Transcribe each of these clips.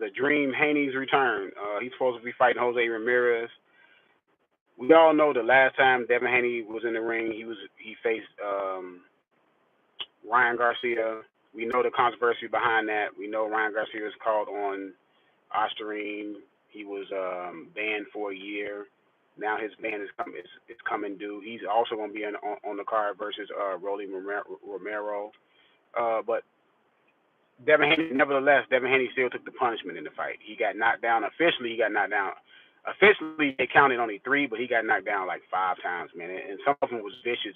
the Dream Haney's return. He's supposed to be fighting Jose Ramirez. We all know the last time Devin Haney was in the ring, he faced Ryan Garcia. We know the controversy behind that. We know Ryan Garcia was called on Osterine. He was banned for a year. Now his ban is coming due. He's also going to be on the card versus Rolly Romero. But nevertheless, Devin Haney still took the punishment in the fight. He got knocked down. Officially, he got knocked down. Officially, they counted only 3, but he got knocked down like 5 times, man. And some of them was vicious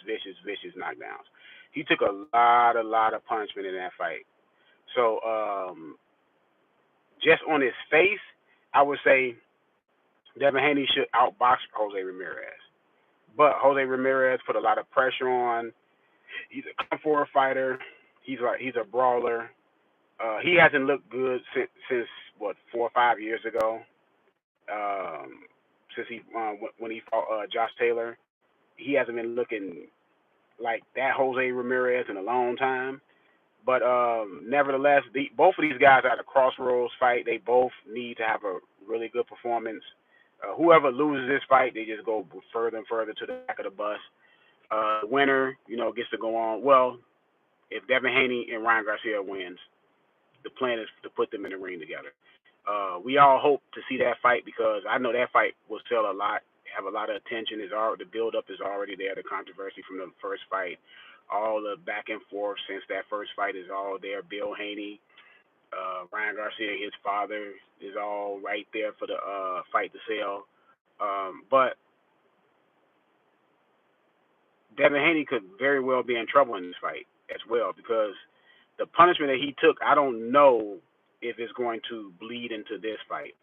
knockdowns. He took a lot of punishment in that fight. So just on his face, I would say Devin Haney should outbox Jose Ramirez. But Jose Ramirez put a lot of pressure on. He's a come-forward fighter. He's a brawler. He hasn't looked good since 4 or 5 years ago. Since when he fought Josh Taylor, he hasn't been looking like that Jose Ramirez in a long time. But nevertheless, both of these guys are at a crossroads fight. They both need to have a really good performance. Whoever loses this fight, they just go further and further to the back of the bus. The winner, gets to go on. Well, if Devin Haney and Ryan Garcia wins, the plan is to put them in the ring together. We all hope to see that fight because I know that fight will sell a lot, have a lot of attention. The build-up is already there. The controversy from the first fight, all the back and forth since that first fight is all there. Bill Haney, Ryan Garcia, his father, is all right there for the fight to sell. But Devin Haney could very well be in trouble in this fight as well because the punishment that he took, I don't know if it's going to bleed into this fight.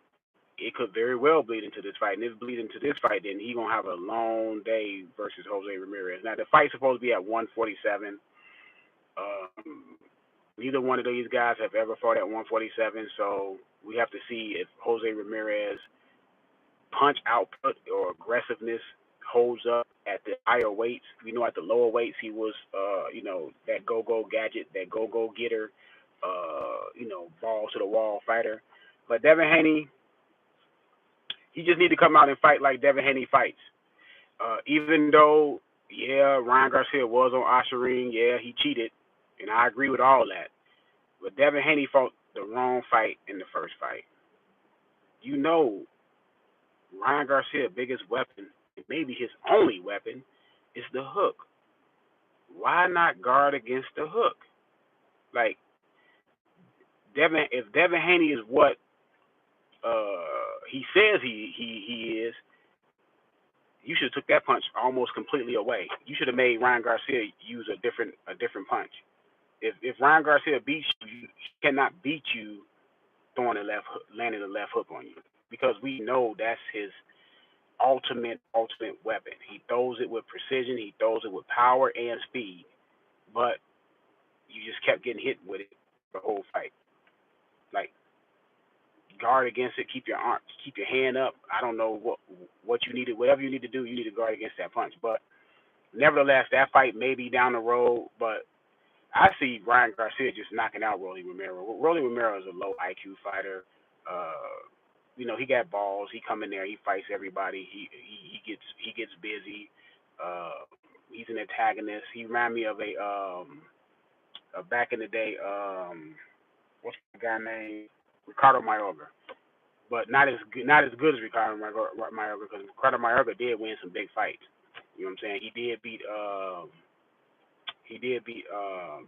It could very well bleed into this fight. And if it bleeds into this fight, then he's going to have a long day versus Jose Ramirez. Now, the fight's supposed to be at 147. Neither one of these guys have ever fought at 147, so we have to see if Jose Ramirez punch output or aggressiveness holds up at the higher weights. We know at the lower weights he was, that go-go gadget, that go-go getter, balls to the wall fighter. But Devin Haney, he just need to come out and fight like Devin Haney fights. Even though, Ryan Garcia was on Osterine, he cheated, and I agree with all that. But Devin Haney fought the wrong fight in the first fight. Ryan Garcia's biggest weapon, and maybe his only weapon, is the hook. Why not guard against the hook? Like, if Devin Haney is what he says he is, you should have took that punch almost completely away. You should have made Ryan Garcia use a different punch. If Ryan Garcia beats you, he cannot beat you landing the left hook on you because we know that's his ultimate weapon. He throws it with precision. He throws it with power and speed. But you just kept getting hit with it the whole fight. Like, guard against it. Keep your hand up. I don't know what you needed. Whatever you need to do, you need to guard against that punch. But nevertheless, that fight may be down the road. But I see Ryan Garcia just knocking out Rolly Romero. Rolly Romero is a low IQ fighter. He got balls. He come in there. He fights everybody. He gets busy. He's an antagonist. He reminds me of a back in the day. What's the guy named Ricardo Mayorga? But not as good as Ricardo Mayorga because Ricardo Mayorga did win some big fights. You know what I'm saying? He did beat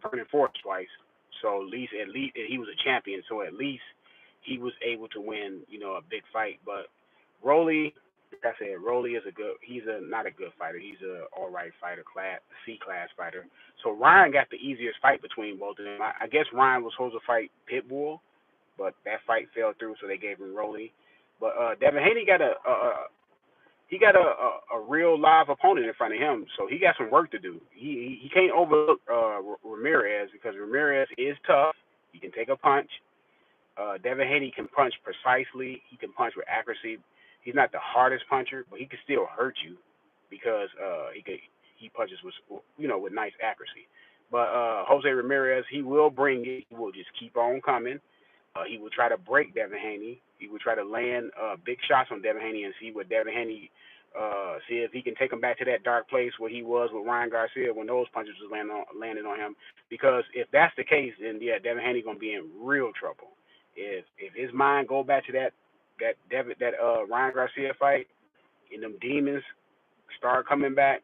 Vernon Forrest twice. So at least he was a champion. So at least he was able to win, a big fight. But Rolly, like I said, he's not a good fighter. He's a all right fighter, C-class fighter. So Ryan got the easiest fight between both of them. I guess Ryan was supposed to fight Pitbull, but that fight fell through, so they gave him Rolly. But Devin Haney got a real live opponent in front of him, so he got some work to do. He can't overlook Ramirez because Ramirez is tough. He can take a punch. Devin Haney can punch precisely. He can punch with accuracy. He's not the hardest puncher, but he can still hurt you because he punches with nice accuracy. But Jose Ramirez, he will bring it. He will just keep on coming. He would try to break Devin Haney. He would try to land big shots on Devin Haney and see what Devin Haney, see if he can take him back to that dark place where he was with Ryan Garcia when those punches was landing on him. Because if that's the case, then yeah, Devin Haney gonna be in real trouble. If his mind go back to that Ryan Garcia fight and them demons start coming back,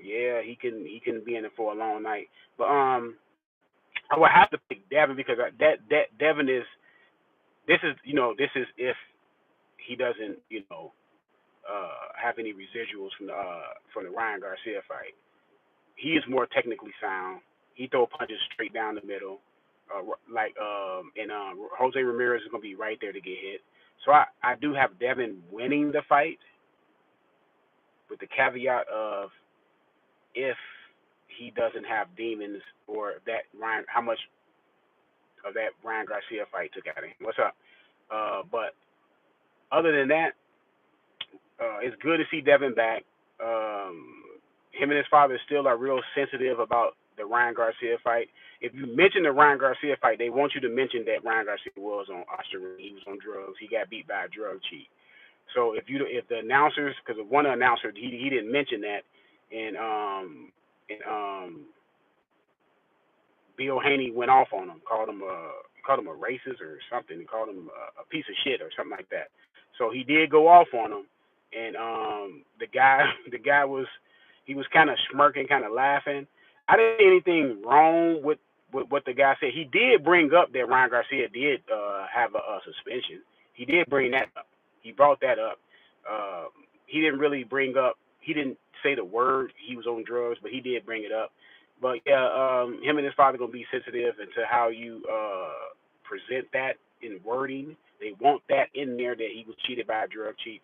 yeah, he can be in it for a long night. But I would have to pick Devin because that Devin is this is if he doesn't have any residuals from the Ryan Garcia fight. He is more technically sound. He throw punches straight down the middle, and Jose Ramirez is gonna be right there to get hit. So I do have Devin winning the fight with the caveat of if he doesn't have demons or that Ryan, how much of that Ryan Garcia fight took out of him. What's up? But other than that, it's good to see Devin back. Him and his father still are real sensitive about the Ryan Garcia fight. If you mention the Ryan Garcia fight, they want you to mention that Ryan Garcia was on osteroids. He was on drugs. He got beat by a drug cheat. So if the announcers, because one announcer he didn't mention that, and Bill Haney went off on him, called him a racist or something. He called him a piece of shit or something like that. So he did go off on him, and the guy was kind of smirking, kind of laughing. I didn't see anything wrong with what the guy said. He did bring up that Ryan Garcia did have a suspension. He did bring that up. He brought that up. He didn't really bring up. He didn't say the word he was on drugs, but he did bring it up. But yeah, him and his father gonna be sensitive into how you present that in wording. They want that in there that he was cheated by a drug cheat.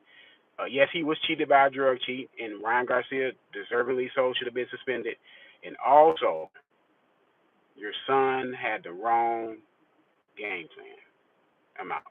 Yes, he was cheated by a drug cheat, and Ryan Garcia, deservingly so, should have been suspended. And also, your son had the wrong game plan. I'm out.